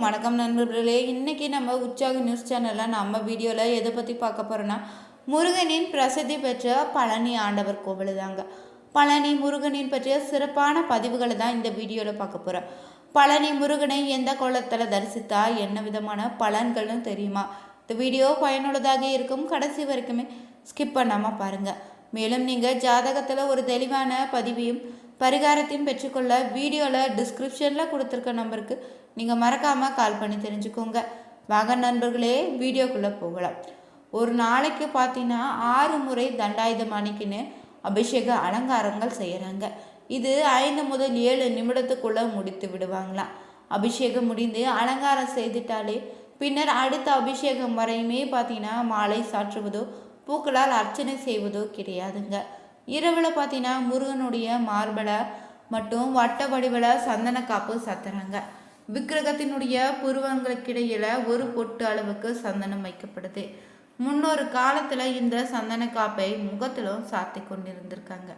வணக்கம் நண்பர்களே. இன்றைக்கி நம்ம உற்சாக நியூஸ் சேனலில் நம்ம வீடியோவில் எதை பற்றி பார்க்க போகிறோன்னா, முருகனின் பிரசித்தி பெற்ற பழனி ஆண்டவர் கோவில் தாங்க. பழனி முருகனின் பற்றிய சிறப்பான பதிவுகளை தான் இந்த வீடியோவில் பார்க்க போகிறோம். பழனி முருகனை எந்த கோலத்தில் தரிசித்தா என்ன விதமான பலன்கள்னு தெரியுமா? இந்த வீடியோ பயனுள்ளதாக இருக்கும், கடைசி வரைக்குமே ஸ்கிப் பண்ணாமல் பாருங்கள். மேலும் நீங்கள் ஜாதகத்தில் ஒரு தெளிவான பதிவையும் பரிகாரத்தையும் பெற்றுக்கொள்ள வீடியோவில் டிஸ்கிரிப்ஷனில் கொடுத்துருக்க நம்பருக்கு நீங்கள் மறக்காமல் கால் பண்ணி தெரிஞ்சுக்கோங்க. வாங்க நண்பர்களே, வீடியோக்குள்ளே போகலாம். ஒரு நாளைக்கு பார்த்தீங்கன்னா 6 முறை தண்டாயுதம் அணிக்குன்னு அபிஷேக அலங்காரங்கள் செய்கிறாங்க. இது 5 முதல் 7 நிமிடத்துக்குள்ளே முடித்து விடுவாங்களாம். அபிஷேகம் முடிந்து அலங்காரம் செய்துட்டாலே பின்னர் அடுத்த அபிஷேகம் வரையுமே பார்த்தீங்கன்னா மாலை சாற்றுவதோ பூக்களால் அர்ச்சனை செய்வதோ கிடையாதுங்க. இரவில் பார்த்தீங்கன்னா முருகனுடைய மார்பலை மட்டும் வட்ட வடிவில் சந்தன காப்பு சத்துறாங்க. விக்கிரகத்தினுடைய புருவங்களுக்கிடையில் ஒரு பொட்டு அளவுக்கு சந்தனம் வைக்கப்படுது. முன்னொரு காலத்தில் இந்த சந்தன காப்பை முகத்திலும் சாத்தி கொண்டிருந்திருக்காங்க.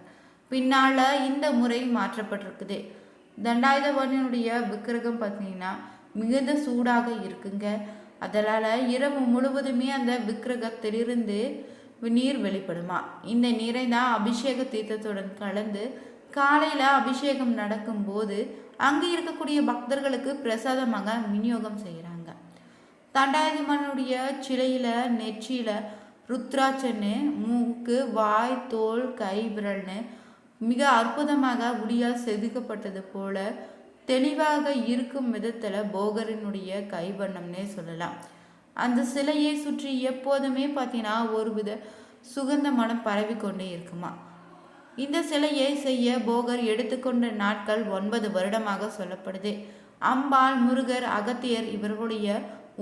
பின்னால் இந்த முறை மாற்றப்பட்டிருக்குது. தண்டாயுதபாணியினுடைய விக்கிரகம் பார்த்தீங்கன்னா மிகுந்த சூடாக இருக்குங்க. அதனால் இரவு முழுவதுமே அந்த விக்கிரகத்திலிருந்து நீர் வெளிப்படுமா. இந்த நீரை தான் அபிஷேக தீர்த்தத்துடன் கலந்து காலையில் அபிஷேகம் நடக்கும்போது அங்கே இருக்கக்கூடிய பக்தர்களுக்கு பிரசாதமாக விநியோகம் செய்கிறாங்க. தண்டாயுதபாணியுடைய சிலையில் நெற்றியில் ருத்ராட்சன்னு, மூக்கு, வாய், தோல், கை, விரல்னு மிக அற்புதமாக உளியால் செதுக்கப்பட்டது போல தெளிவாக இருக்கும் விதத்தில் போகரினுடைய கைவண்ணம்னே சொல்லலாம். அந்த சிலையை சுற்றி எப்போதுமே பார்த்தீங்கன்னா ஒருவித சுகந்த மனம் பரவி கொண்டே இருக்குமா. இந்த சிலையை செய்ய போகர் எடுத்துக்கொண்ட நாட்கள் 9 வருடமாக சொல்லப்படுது. அம்பாள், முருகர், அகத்தியர் இவர்களுடைய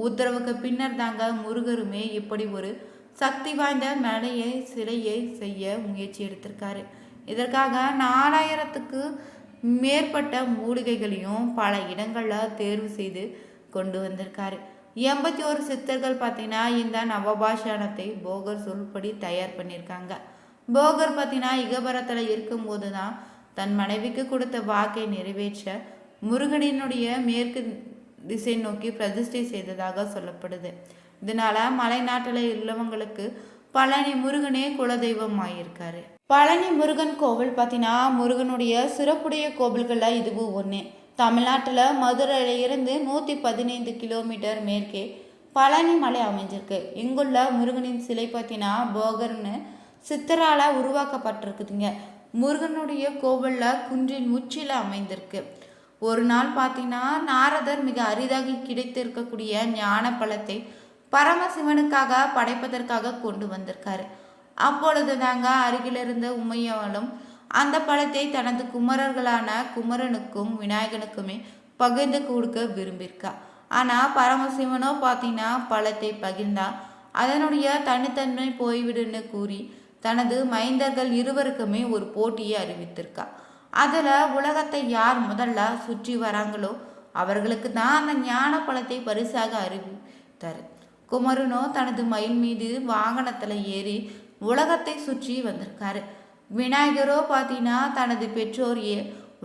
உத்தரவுக்கு பின்னர் தாங்க முருகருமே இப்படி ஒரு சக்தி வாய்ந்த சிலையை செய்ய முயற்சி எடுத்திருக்காரு. இதற்காக 4000த்துக்கு மேற்பட்ட மூலிகைகளையும் பல இடங்களில் தேர்வு செய்து கொண்டு வந்திருக்காரு. 81 சித்தர்கள் பார்த்தீங்கன்னா இந்த நவபாஷானத்தை போகர் சொல்படி தயார் பண்ணியிருக்காங்க. போகர் பார்த்தீங்கன்னா இகபரத்தில் இருக்கும்போது தான் தன் மனைவிக்கு கொடுத்த வாக்கை நிறைவேற்ற முருகனினுடைய மேற்கு திசை நோக்கி பிரதிஷ்டை செய்ததாக சொல்லப்படுது. இதனால மலை நாட்டில் உள்ளவங்களுக்கு பழனி முருகனே குலதெய்வம் ஆகியிருக்காரு. பழனி முருகன் கோவில் பார்த்தீங்கன்னா முருகனுடைய சிறப்புடைய கோவில்களில் இதுவும் ஒன்று. தமிழ்நாட்டில் மதுரையிலிருந்து 115 கிலோமீட்டர் மேற்கே பழனி மலை அமைஞ்சிருக்கு. இங்குள்ள முருகனின் சிலை பார்த்தீங்கன்னா போகர்னு சித்தரால் உருவாக்கப்பட்டிருக்குதுங்க. முருகனுடைய கோவிலில் குன்றின் உச்சியில் அமைந்திருக்கு. ஒரு நாள் பார்த்தீங்கன்னா நாரதர் மிக அரிதாக கிடைத்திருக்கக்கூடிய ஞான பழத்தை பரமசிவனுக்காக படைப்பதற்காக கொண்டு வந்திருக்காரு. அப்பொழுது தாங்க அருகிலிருந்த உமையாலும் அந்த பழத்தை தனது குமரர்களான குமரனுக்கும் விநாயகனுக்குமே பகிர்ந்து கொடுக்க விரும்பியிருக்கா. ஆனால் பரமசிவனோ பார்த்தீங்கன்னா பழத்தை பகிர்ந்தா அதனுடைய தனித்தன்மை போய்விடுன்னு கூறி தனது மைந்தர்கள் இருவருக்குமே ஒரு போட்டியை அறிவித்திருக்கா. அதில் உலகத்தை யார் முதல்ல சுற்றி வராங்களோ அவர்களுக்கு தான் அந்த ஞான பழத்தை பரிசாக அறிவித்தார். குமரனோ தனது மயில் மீது வாகனத்தில் ஏறி உலகத்தை சுற்றி வந்திருக்காரு. விநாயகரோ பார்த்தீங்கன்னா தனது பெற்றோர்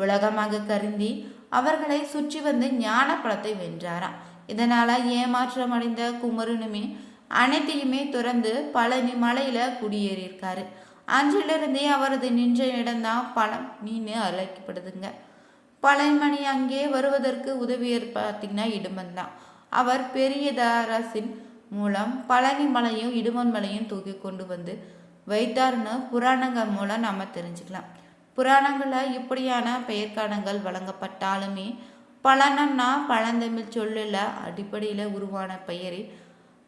உலகமாக கருந்தி அவர்களை சுற்றி வந்து ஞான பழத்தை வென்றாராம். இதனால் ஏமாற்றம் அடைந்த குமரனுமே அனைத்தையுமே துறந்து பழனி மலையில் குடியேறியிருக்காரு. அன்றிலிருந்தே அவரது நின்ற இடம்தான் பழனின்னு அழைக்கப்படுதுங்க. பழனிமணி அங்கே வருவதற்கு உதவியர் பார்த்தீங்கன்னா இடுமன்தான். அவர் பெரியதாரசின் மூலம் பழனி மலையும் இடுமன் மலையும் தூக்கி கொண்டு வந்து வைத்தார்னு புராணங்கள் மூலம் நம்ம தெரிஞ்சுக்கலாம். புராணங்களில் இப்படியான பெயர்க்கானங்கள் வழங்கப்பட்டாலுமே பழனம்னா பழந்தமிழ் சொல்லில் அடிப்படையில் உருவான பெயரே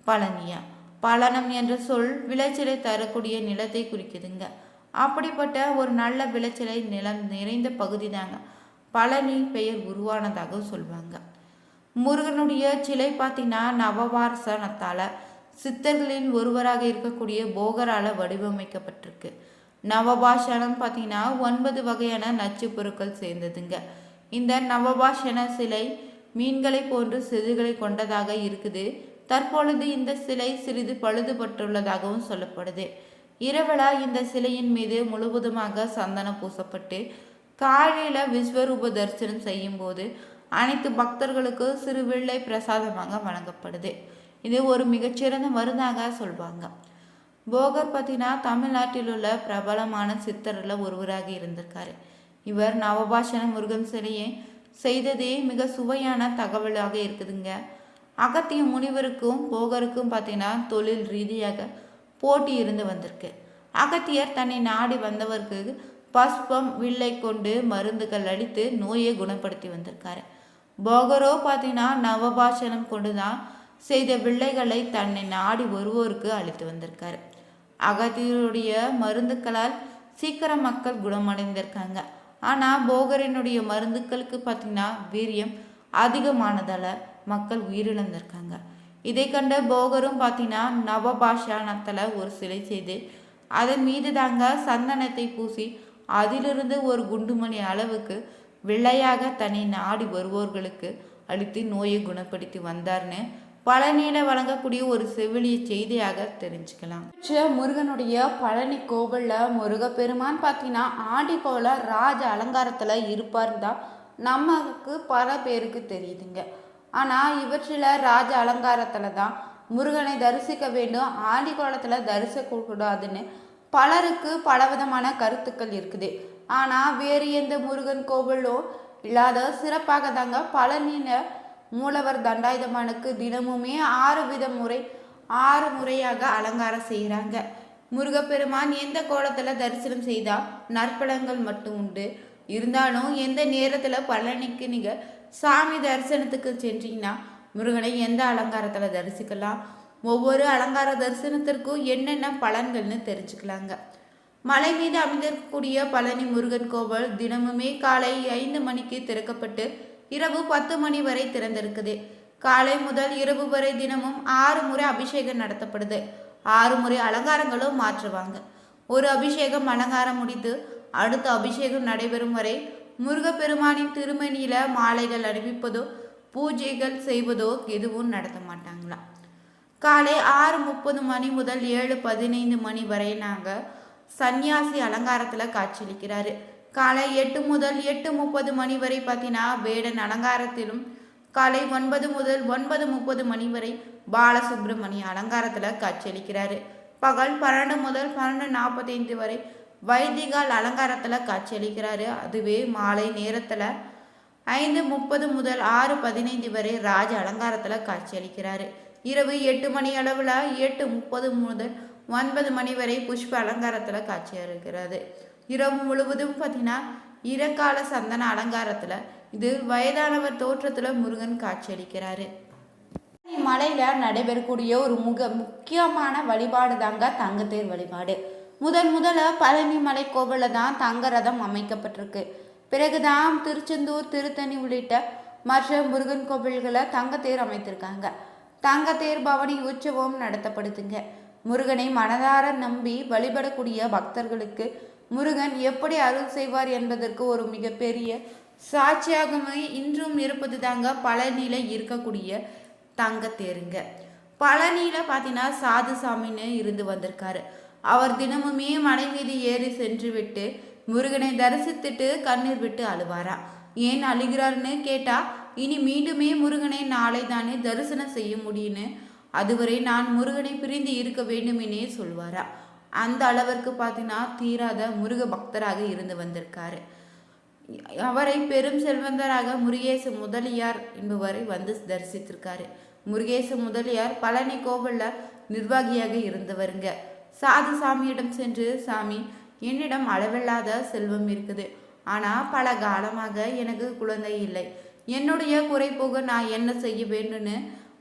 பழனியா. பழனம் என்ற சொல் விளைச்சலை தரக்கூடிய நிலத்தை குறிக்குதுங்க. அப்படிப்பட்ட ஒரு நல்ல விளைச்சலை நிலம் நிறைந்த பகுதி தாங்க பழனி பெயர் உருவானதாக சொல்வாங்க. முருகனுடைய சிலை பார்த்தீங்கன்னா நவபாஷானத்தால் சித்தர்களின் ஒருவராக இருக்கக்கூடிய போகரால் வடிவமைக்கப்பட்டிருக்கு. நவபாஷானம் பார்த்தீங்கன்னா 9 வகையான நச்சு பொருட்கள் சேர்ந்ததுங்க. இந்த நவபாஷான சிலை மீன்களை போன்று செதுகளை கொண்டதாக இருக்குது. தற்பொழுது இந்த சிலை சிறிது பழுதுபட்டுள்ளதாகவும் சொல்லப்படுது. இரவில் இந்த சிலையின் மீது முழுவதுமாக சந்தனம் பூசப்பட்டு காலையில் விஸ்வரூப தரிசனம் செய்யும் போது அனைத்து பக்தர்களுக்கும் சிறு வெள்ளை பிரசாதமாக வழங்கப்படுது. இது ஒரு மிகச்சிறந்த மருந்தாக சொல்வாங்க. போகர் பார்த்தீங்கன்னா தமிழ்நாட்டில் உள்ள பிரபலமான சித்தரில் ஒருவராக இருந்திருக்காரு. இவர் நவபாஷண முருகன் சிலையை செய்ததே மிக சுவையான தகவலாக இருக்குதுங்க. அகத்திய முனிவருக்கும் போகருக்கும் பார்த்தீங்கன்னா தொழில் ரீதியாக போட்டி இருந்து வந்திருக்கு. அகத்தியர் தன்னை நாடி வந்தவருக்கு பஸ்பம் வில்லை கொண்டு மருந்துகள் அடித்து நோயை குணப்படுத்தி வந்திருக்காரு. போகரோ பார்த்தீங்கன்னா நவபாஷணம் கொண்டு தான் செய்த வில்லைகளை தன்னை நாடி வருவோருக்கு அளித்து வந்திருக்காரு. அகத்தியருடைய மருந்துக்களால் சீக்கிரம் மக்கள் குணமடைந்திருக்காங்க. ஆனால் போகரினுடைய மருந்துக்களுக்கு பார்த்தீங்கன்னா வீரியம் அதிகமானதால் மக்கள் உயிரிழந்திருக்காங்க. இதை கண்ட போகரும் பார்த்தீங்கன்னா நவபாஷாணத்தில் ஒரு சிலை செய்து அதன் மீது தாங்க சந்தனத்தை பூசி அதிலிருந்து ஒரு குண்டுமணி அளவுக்கு வெள்ளையாக தன்னை நாடி வருவோர்களுக்கு அளித்து நோயை குணப்படுத்தி வந்தார்னு பழனியில வழங்கக்கூடிய ஒரு செவிலிய செய்தியாக தெரிஞ்சுக்கலாம். முருகனுடைய பழனி கோவில்ல முருகப்பெருமான் பார்த்தீங்கன்னா ஆண்டிக்கோவில ராஜ அலங்காரத்துல இருப்பார்னு தான் நமக்கு பல பேருக்கு தெரியுதுங்க. ஆனால் இவற்றில் ராஜ அலங்காரத்தில் தான் முருகனை தரிசிக்க வேண்டும், ஆண்டி கோலத்தில் தரிசிக்கக்கூடாதுன்னு பலருக்கு பலவிதமான கருத்துக்கள் இருக்குது. ஆனால் வேறு எந்த முருகன் கோவிலும் இல்லாத சிறப்பாக தாங்க பழனியில் மூலவர் தண்டாயுதமானுக்கு தினமுமே 6 முறையாக அலங்காரம் செய்கிறாங்க. முருகப்பெருமான் எந்த கோலத்தில் தரிசனம் செய்தால் நற்பலங்கள் மட்டும் உண்டு. இருந்தாலும் எந்த நேரத்தில் பழனிக்கு நீங்கள் சாமி தரிசனத்துக்கு சென்றீங்கன்னா முருகனை எந்த அலங்காரத்தில் தரிசிக்கலாம், ஒவ்வொரு அலங்கார தரிசனத்திற்கும் என்னென்ன பலன்கள்னு தெரிஞ்சுக்கலாங்க. மலை மீது அமைந்திருக்கக்கூடிய பழனி முருகன் கோவில் தினமுமே காலை 5 மணிக்கு திறக்கப்பட்டு இரவு 10 மணி வரை திறந்திருக்குது. காலை முதல் இரவு வரை தினமும் 6 முறை அபிஷேகம் நடத்தப்படுது. 6 முறை அலங்காரங்களும் மாற்றுவாங்க. ஒரு அபிஷேகம் அலங்காரம் முடித்து அடுத்த அபிஷேகம் நடைபெறும் வரை முருகப்பெருமானின் திருமணியில மாலைகள் அணிவிப்பதோ பூஜைகள் செய்வதோ எதுவும் நடத்த மாட்டாங்களா. காலை 6:30 மணி முதல் 7:15 மணி வரை நாங்கள் சன்னியாசி அலங்காரத்தில் காட்சியளிக்கிறாரு. காலை 8 முதல் 8:30 மணி வரை பார்த்தீங்கன்னா வேடன் அலங்காரத்திலும், காலை 9 முதல் 9:30 மணி வரை பாலசுப்ரமணிய அலங்காரத்தில் காட்சியளிக்கிறாரு. பகல் 12 முதல் 12:45 வரை வைதிகால் அலங்காரத்தில் காட்சியளிக்கிறாரு. அதுவே மாலை நேரத்தில் 5:30 முதல் 6:15 வரை ராஜ அலங்காரத்தில் காட்சியளிக்கிறாரு. இரவு 8 மணி அளவில் 8:30 முதல் 9 மணி வரை புஷ்ப அலங்காரத்தில் காட்சியளிக்கிறாரு. இரவு முழுவதும் பார்த்தீங்கன்னா இரக்கால சந்தன அலங்காரத்தில் இது வயதானவர் தோற்றத்தில் முருகன் காட்சியளிக்கிறாரு. மலையில் நடைபெறக்கூடிய ஒரு முக்கியமான வழிபாடு தாங்க தங்கத்தேர் வழிபாடு. முதல்ல பழனி மலை கோவிலில் தான் தங்க ரதம் அமைக்கப்பட்டிருக்கு. பிறகுதான் திருச்செந்தூர், திருத்தணி உள்ளிட்ட மற்ற முருகன் கோவில்களை தங்கத்தேர் அமைத்திருக்காங்க. தங்கத்தேர் பவனி உற்சவம் நடத்தப்படுதுங்க. முருகனை மனதார நம்பி வழிபடக்கூடிய பக்தர்களுக்கு முருகன் எப்படி அருள் செய்வார் என்பதற்கு ஒரு மிகப்பெரிய சாட்சியாகவே இன்றும் இருப்பது தாங்க பழனியில் இருக்கக்கூடிய தங்கத்தேருங்க. பழனியில் பார்த்தீங்கன்னா சாது சாமின்னு இருந்து வந்திருக்காரு. அவர் தினமுமே மலை மீது ஏறி சென்று விட்டு முருகனை தரிசித்துட்டு கண்ணீர் விட்டு அழுவாரா. ஏன் அழுகிறார்னு கேட்டா, இனி மீண்டுமே முருகனை நாளை தானே தரிசனம் செய்ய முடியும்னு, அதுவரை நான் முருகனை பிரிந்து இருக்க வேண்டுமெனே சொல்வாரா. அந்த அளவிற்கு பார்த்தீங்கன்னா தீராத முருக பக்தராக இருந்து வந்திருக்காரு. அவரை பெரும் செல்வந்தராக முருகேச முதலியார் என்பவரை வந்து தரிசித்திருக்காரு. முருகேச முதலியார் பழனி கோவில்ல நிர்வாகியாக இருந்தவருங்க. சாது சாமியிடம் சென்று, சாமி, என்னிடம் அளவில்லாத செல்வம் இருக்குது, ஆனால் பல காலமாக எனக்கு குழந்தை இல்லை, என்னுடைய குறை போக நான் என்ன செய்ய வேண்டும்னு,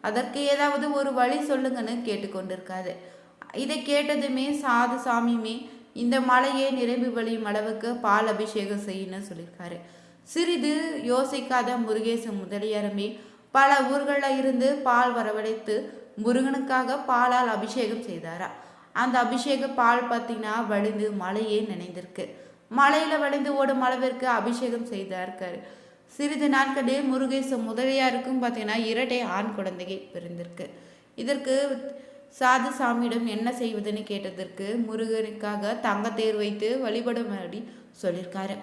அதற்கு ஏதாவது ஒரு வழி சொல்லுங்கன்னு கேட்டுக்கொண்டிருக்காது. இதை கேட்டதுமே சாது சாமியுமே இந்த மலையை நிரம்பி வழியும் அளவுக்கு பால் அபிஷேகம் செய்யணும்னு சொல்லியிருக்காரு. சிறிது யோசிக்காத முருகேச முதலியாருமே பல ஊர்களில் இருந்து பால் வரவழைத்து முருகனுக்காக பாலால் அபிஷேகம் செய்தாரா. அந்த அபிஷேக பால் பார்த்தீங்கன்னா வழிந்து மலையே நினைந்திருக்கு. மலையில் வழிந்து ஓடும் அளவிற்கு அபிஷேகம் செய்தார்க்காரு. சிறிது நாட்களே முருகேச முதலியாருக்கும் பார்த்தீங்கன்னா இரட்டை ஆண் குழந்தையை பிறந்திருக்கு. இதற்கு சாது சாமியிடம் என்ன செய்வதுன்னு கேட்டதற்கு முருகனுக்காக தங்கத்தேர் வைத்து வழிபடும்படி சொல்லியிருக்காரு.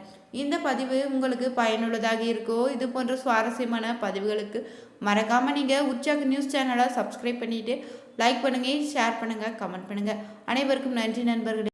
இந்த பதிவு உங்களுக்கு பயனுள்ளதாக இருக்கோ? இது போன்ற சுவாரஸ்யமான பதிவுகளுக்கு மறக்காமல் நீங்கள் உற்சாக நியூஸ் சேனலை சப்ஸ்கிரைப் பண்ணிவிட்டு லைக் பண்ணுங்கள், ஷேர் பண்ணுங்கள், கமெண்ட் பண்ணுங்கள். அனைவருக்கும் நன்றி நண்பர்களே.